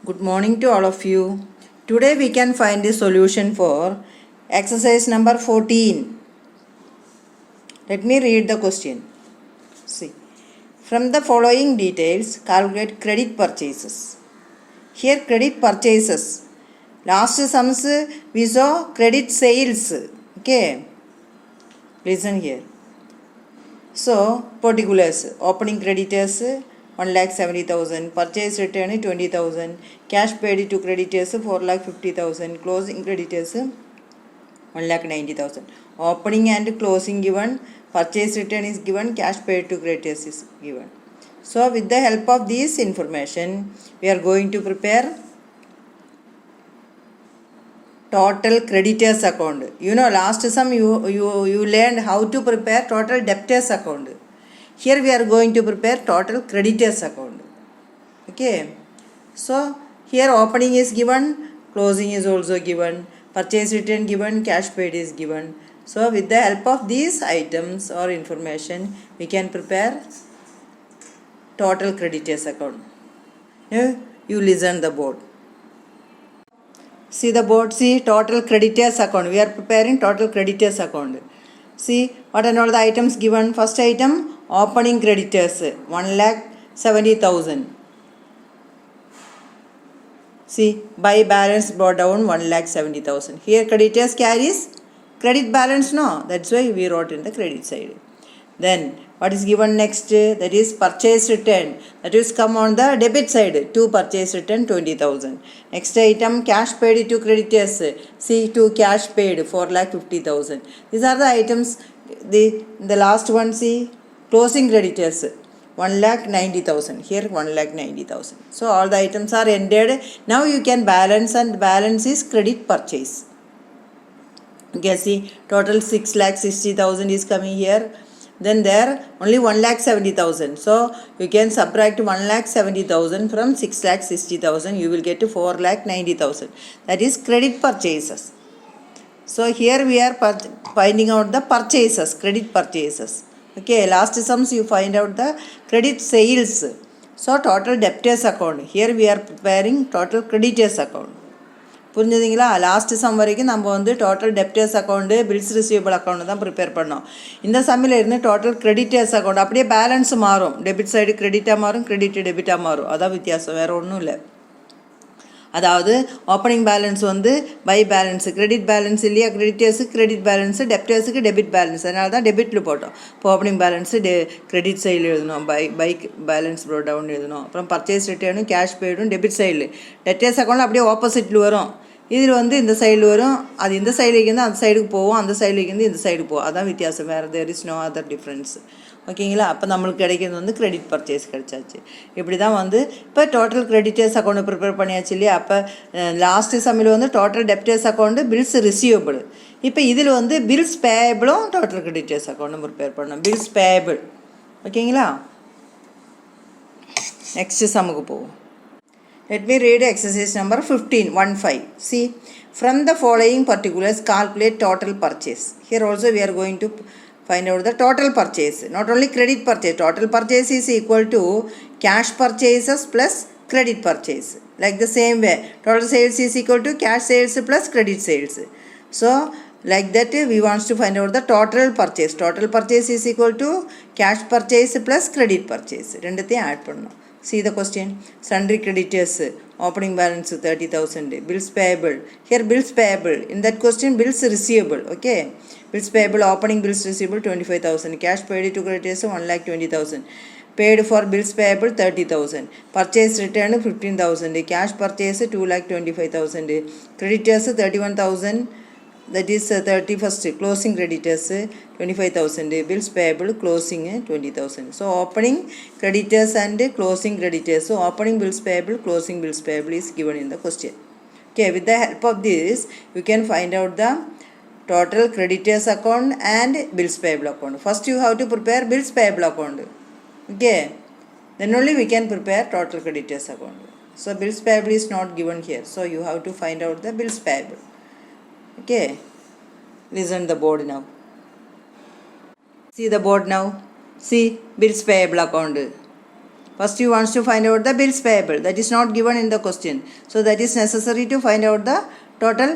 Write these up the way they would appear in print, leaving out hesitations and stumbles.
Good morning to all of you. Today we can find the solution for exercise number 14. Let me read the question. See, from the following details, calculate credit purchases. Here credit purchases. Last sums we saw credit sales. Okay, listen here. So, particulars, opening creditors 1,70,000, purchase return 20,000, cash paid to creditors 4,50,000, closing creditors 1,90,000. Opening and closing given, purchase return is given, cash paid to creditors is given. So, with the help of this information, we are going to prepare total creditors account. You know, last sum you learned how to prepare total debtors account. Here we are going to prepare total creditors account. Okay. So here opening is given, closing is also given, purchase return given, cash paid is given. So with the help of these items or information, we can prepare total creditors account. Now you listen the board. See the board, see total creditors account. We are preparing total creditors account. See what are all the items given. First item, opening creditors 1,70,000. See, by balance brought down 1,70,000. Here creditors carries credit balance, no? That's why we wrote in the credit side. Then what is given next? That is purchase return. That is come on the debit side. To purchase return 20,000. Next item, cash paid to creditors. See, to cash paid 4,50,000. These are the items. The last one, see, closing creditors 1,90,000. Here 1,90,000. So all the items are ended. Now you can balance, and balance is credit purchase. Okay, see, total 6,60,000 is coming here. Then there only 1,70,000. So you can subtract 1,70,000 from 6,60,000. You will get to 4,90,000. That is credit purchases. So here we are finding out the purchases, credit purchases. Okay, last sums you find out the credit sales. So total debtors account. Here we are preparing total creditors account. புரிஞ்சுதுங்களா? Last sum வரைக்கும் நம்ம வந்து total debtors account, bills receivable account தான் prepare பண்ணோம். இந்த சம்மில் இருந்து total creditors account அப்படியே பேலன்ஸ் மாறும். டெபிட் சைடு கிரெடிட்டாக மாறும், கிரெடிட் டெபிட்டாக மாறும். அதான் வித்தியாசம், வேறு ஒன்றும் இல்லை. அதாவது ஓப்பனிங் பேலன்ஸ் வந்து பை பேலன்ஸு, கிரெடிட் பேலன்ஸ் இல்லையா, கிரெடிட்டர்ஸுக்கு கிரெடிட் பேலன்ஸு, டெப்டர்ஸுக்கு டெபிட் பேலன்ஸ். அதனால தான் டெபிட்டில் போட்டோம். இப்போ ஓப்பனிங் பேலன்ஸு கிரெடிட் சைடில் எழுதணும், பைக் பேலன்ஸ் ப்ரோ டவுன் எழுதணும். அப்புறம் பர்ச்சேஸ் ரிட்டர்னும் கேஷ் பேடும் டெபிட் சைடில். டெப்டர்ஸ் அக்கௌண்ட் அப்படியே ஆப்போசிட்டில் வரும். இதில் வந்து இந்த சைடில் வரும், அது இந்த சைடுலேருந்து அந்த சைடுக்கு போவோம், அந்த சைடுலேருந்து இந்த சைடு போகும். அதான் வித்தியாசம், வேறு there is no other difference. ஓகேங்களா? அப்போ நம்மளுக்கு கிடைக்கிறது வந்து கிரெடிட் பர்ச்சேஸ் கிடைச்சாச்சு. இப்படி தான் வந்து இப்போ டோட்டல் கிரெடிட்டர்ஸ் அக்கௌண்ட்டு ப்ரிப்பேர் பண்ணியாச்சு இல்லையா? அப்போ லாஸ்ட்டு சம்மில் வந்து total debtors account, bills receivable. இப்போ இதில் வந்து பில்ஸ் பேயபிளும் டோட்டல் கிரெடிட்டர்ஸ் அக்கௌண்ட்டும் ப்ரிப்பேர் பண்ணணும். Bills payable. ஓகேங்களா? நெக்ஸ்ட் சம்முக்கு போவோம். Let me read exercise number 15. See, from the following particulars, calculate total purchase. Here also we are going to find out the total purchase. Not only credit purchase. Total purchase is equal to cash purchases plus credit purchase. Like the same way, total sales is equal to cash sales plus credit sales. So, like that we want to find out the total purchase. Total purchase is equal to cash purchase plus credit purchase. ரெண்டுத்தையும் add பண்ணணும். See the question. Sundry creditors, opening balance 30,000. Bills payable. Here bills payable. In that question, bills receivable. Okay. Bills payable, opening bills receivable 25,000. Cash paid to creditors 1,20,000. Paid for bills payable 30,000. Purchase return 15,000. Cash purchase 2,25,000. Creditors 31,000. That is 31st. Closing creditors 25,000. Bills payable closing 20,000. So opening creditors and closing creditors. So opening bills payable, closing bills payable is given in the question. Okay, with the help of this, you can find out the total creditors account and bills payable account. First you have to prepare bills payable account. Okay, then only we can prepare total creditors account. So bills payable is not given here. So you have to find out the bills payable. Okay, listen the board now. See the board now. See bills payable account. First you want to find out the bills payable. That is not given in the question. So that is necessary to find out the total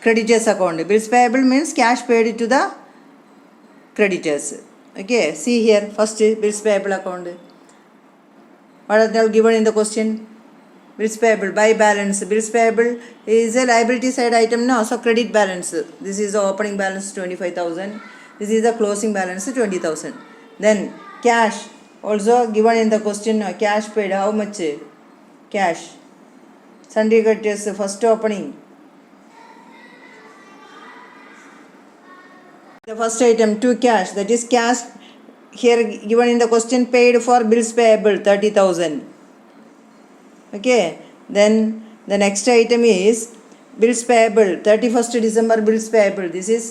creditors account. Bills payable means cash paid to the creditors. Okay, see here, first bills payable account. What are they given in the question? Bills payable by balance. Bills payable is a liability side item, no? So credit balance. This is the opening balance 25,000. This is the closing balance 20,000. Then cash also given in the question. Cash paid, how much? Cash. Sundry creditors first opening. The first item to cash, that is cash here given in the question, paid for bills payable 30,000. Okay, then the next item is bills payable 31st December bills payable. This is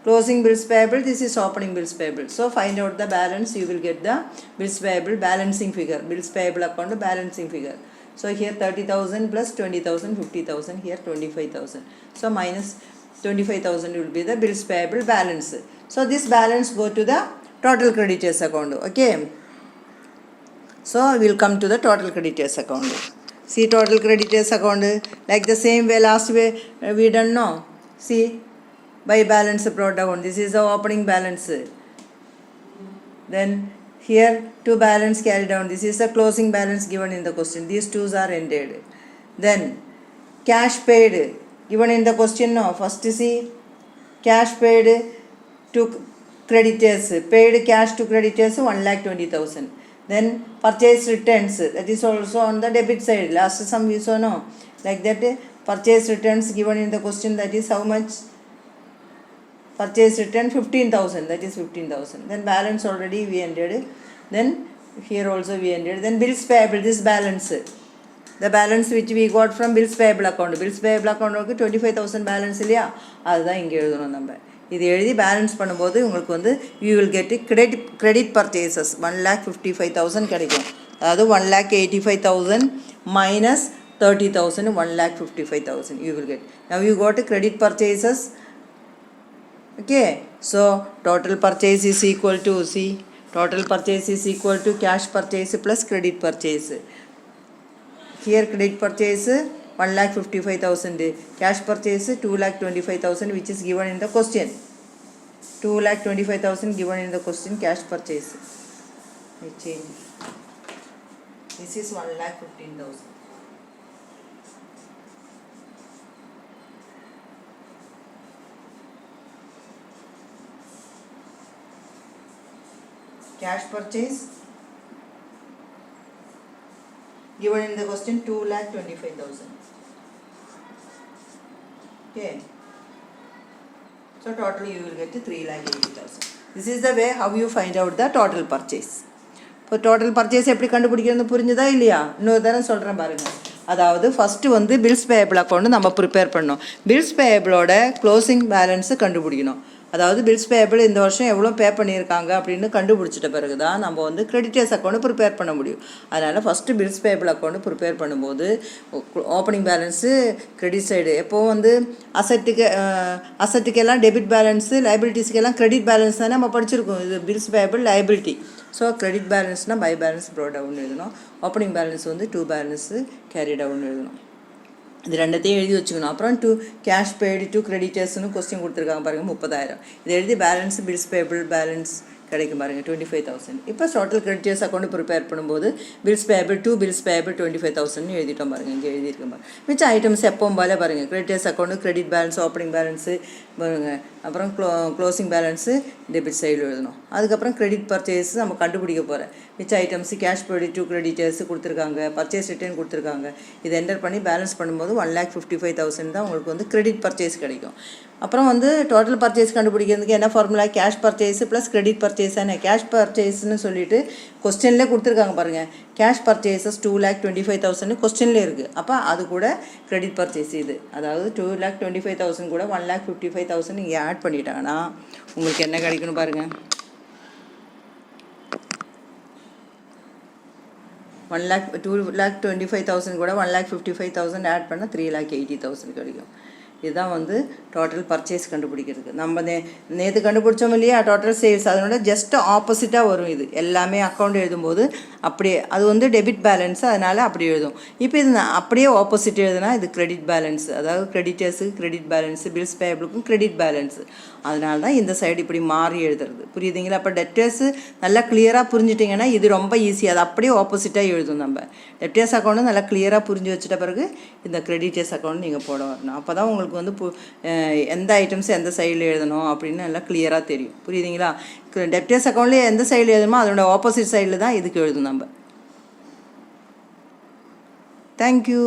closing bills payable, this is opening bills payable. So find out the balance, you will get the bills payable balancing figure, bills payable account balancing figure. So here 30,000 plus 20,000, 50,000, here 25,000. So minus 25,000 will be the bills payable balance. So this balance go to the total creditors account. Okay, so we will come to the total creditors account. See total creditors account like the same way last way we done, no? See, by balance brought down, this is the opening balance. Then here two balance carried down, this is the closing balance given in the question. These twos are ended. Then cash paid given in the question, no? First see cash paid to creditors, paid cash to creditors 1,20,000. Then purchase returns, that is also on the debit side. Last sum we saw, no? Like that purchase returns given in the question, that is how much? Purchase return 15,000, that is 15,000. Then balance already we ended. Then here also we ended. Then bills payable, this balance, the balance which we got from bills payable account. Bills payable account 25,000 balance இல்லையா, அதுதான் இங்கே எழுதணும் நம்ம. இது எழுதி balance பண்ணும்போது உங்களுக்கு வந்து you will get credit purchases 1,55,000 கிடைக்கும். அதாவது 1,85,000 minus 30,000, 1,55,000 you will get. Now you got credit purchases. Okay, so total purchase is equal to, see, total purchase is equal to cash purchase plus credit purchase. Here credit purchase 1,55,000, cash purchase 2,25,000 which is given in the question. 2,25,000 given in the question, cash purchase. I change. This is 1,15,000. Cash purchase given in the question 2,25,000. Okay, so total you will get 3,80,000. This is the way how you find out the total purchase. இப்போ total purchase எப்படி கண்டுபிடிக்கிறது புரிஞ்சுதா இல்லையா? இன்னொரு தரம் சொல்கிறேன் பாருங்கள். அதாவது ஃபஸ்ட்டு வந்து பில்ஸ் பேயபிள் அக்கௌண்ட் நம்ம ப்ரிப்பேர் பண்ணோம். பில்ஸ் பேயபிளோட க்ளோசிங் பேலன்ஸு கண்டுபிடிக்கணும். அதாவது பில்ஸ் பேயபிள் இந்த வருஷம் எவ்வளோ பே பண்ணியிருக்காங்க அப்படின்னு கண்டுபிடிச்சிட்ட பிறகு தான் நம்ம வந்து கிரெடிட்டர்ஸ் அக்கௌண்ட் ப்ரிப்பேர் பண்ண முடியும். அதனால் first bills payable account prepare பண்ணும்போது ஓப்பனிங் பேலன்ஸு கிரெடிட் சைடு, எப்போது வந்து அசட்டுக்கெல்லாம் டெபிட் பேலன்ஸு, லைபிலிட்டிஸ்க்கெல்லாம் கிரெடிட் பேலன்ஸ் தானே நம்ம படிச்சிருக்கோம். இது bills payable liability. So credit பேலன்ஸ்னால் பை பேலன்ஸ் ப்ரோ டவுன் எழுதணும். ஓப்பனிங் பேலன்ஸ் வந்து டூ பேலன்ஸு கேரி டவுன் எழுதணும். இது ரெண்டத்தையும் எழுதி வச்சுக்கணும். அப்புறம் கேஷ் பெய்டு டு கிரெடிட்டர்ஸ்னு கொஸ்டின் கொடுத்துருக்காங்க பாருங்கள், 30,000. இது எழுதி பேலன்ஸ் பில்ஸ் பேபிள் பேலன்ஸ் கிடைக்கும் பாருங்கள் 25,000. இப்போ டோட்டல் கிரெடிட்டர்ஸ் அக்கௌண்ட் ப்ரிப்பேர் பண்ணும்போது bills payable to bills payable 25,000 எழுதிட்டோம் பாருங்கள். இங்கே எழுதியிருக்கோம் பாருங்கள். மிச்சம் ஐட்டம்ஸ் எப்பவும் போல பாருங்கள், creditors account credit balance, opening balance பாருங்கள், அப்புறம் க்ளோசிங் பேலன்ஸு டெபிட் சைடில் எழுதணும். அதுக்கப்புறம் கிரெடிட் பர்ச்சேஸ் நம்ம கண்டுபிடிக்க போகிறேன். மிச்ச items cash paid to creditors கொடுத்துருக்காங்க, பர்ச்சேஸ் ரிட்டர்ன் கொடுத்துருக்காங்க. இதை என்டர் பண்ணி பேலன்ஸ் பண்ணும்போது 1,55,000 தான் உங்களுக்கு வந்து கிரெடிட் பர்ச்சேஸ் கிடைக்கும். அப்புறம் வந்து டோட்டல் பர்ச்சேஸ் கண்டுபிடிக்கிறதுக்கு என்ன formula? Cash purchase plus credit purchase தானே. கேஷ் பர்ச்சேஸ்ன்னு சொல்லிட்டு கொஸ்டின்லேயே கொடுத்துருக்காங்க பாருங்கள். கேஷ் பர்ச்சேஸஸ் 2,25,000 கொஸ்டின்லேயே இருக்குது. அப்போ அது கூட கிரெடிட் பர்ச்சேஸ் இது. அதாவது 2,25,000 கூட 1,55,000 இங்கே ஆட் பண்ணிட்டாங்கன்னா உங்களுக்கு என்ன கிடைக்கணும் பாருங்கள். 2,25,000 கூட 1,55,000 ஆட் பண்ணால் 3,80,000 கிடைக்கும். இதுதான் வந்து டோட்டல் பர்ச்சேஸ் கண்டுபிடிக்கிறதுக்கு. நம்ம நேற்று கண்டுபிடிச்சோம் இல்லையா டோட்டல் சேல்ஸ், அதனோட ஜஸ்ட் ஆப்போசிட்டாக வரும் இது எல்லாமே. அக்கௌண்ட் எழுதும்போது அப்படியே அது வந்து டெபிட் பேலன்ஸ், அதனால் அப்படி எழுதும். இப்போ இது அப்படியே ஆப்போசிட் எழுதுனா இது கிரெடிட் பேலன்ஸ், அதாவது கிரெடிட்டர்ஸுக்கு கிரெடிட் பேலன்ஸு, பில்ஸ் பேயபிளுக்கும் கிரெடிட் பேலன்ஸு. அதனால தான் இந்த சைடு இப்படி மாறி எழுதுறது. புரியுதுங்களா? அப்போ டெப்டர்ஸு நல்லா கிளியராக புரிஞ்சுட்டிங்கன்னா இது ரொம்ப ஈஸி. அது அப்படியே ஆப்போசிட்டாக எழுதும். நம்ம டெப்டர்ஸ் அக்கௌண்ட்டு நல்லா கிளியராக புரிஞ்சு வச்சுட்ட பிறகு இந்த கிரெடிட்டர்ஸ் அக்கௌண்ட் நீங்கள் போட வரணும். அப்போ தான் உங்களுக்கு வந்து எந்த ஐட்டம்ஸ் எந்த சைடில் எழுதணும் அப்படின்னு நல்லா கிளியராக தெரியும். புரியுதுங்களா? டெப்டர்ஸ் அக்கௌண்ட்லேயே எந்த சைடில் எழுதணுமோ அதோட ஆப்போசிட் சைடில் தான் இதுக்கு எழுதும் நம்ம. தேங்க்யூ.